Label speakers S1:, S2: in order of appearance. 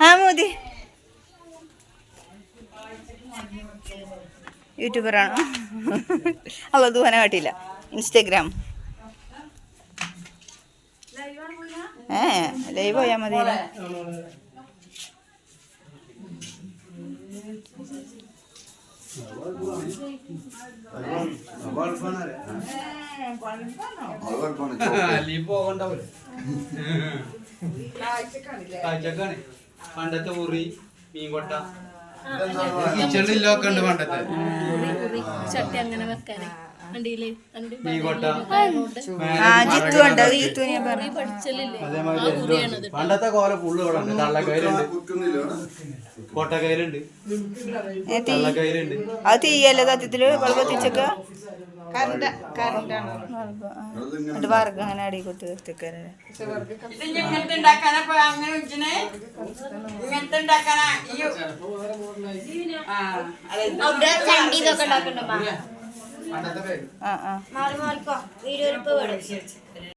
S1: हाँ मोदी യൂട്യൂബറാണോ? അല്ല ദൂഹന കാട്ടിയില്ല. Instagram live പോയാൽ മതി.
S2: പണ്ടത്തെ ഉറി മീൻകൊട്ട കിച്ചണിലൊക്കെ ഉണ്ട്. പണ്ടത്തെ
S3: ചട്ടി അങ്ങനെ വെക്കാനേ
S2: മീൻകൊട്ട പണ്ടത്തെ കോല ഫുള്ള് ഇവിടെ ഉണ്ട്. തള്ളക്കയിലുണ്ട്, കൊട്ടക്കയിലുണ്ട്, തള്ളക്കയിലുണ്ട്.
S1: അത് തീയല്ലേ സത്യത്തില് വെള്ളം എത്തിച്ചൊക്കെ വർഗം അങ്ങനെ അടി കൊത്തി നിർത്തിക്കാരെ
S4: ഇങ്ങനത്തെ ഉണ്ടാക്കാനപ്പോ അങ്ങനെ ഇങ്ങനത്തെ ഉണ്ടാക്കാനാ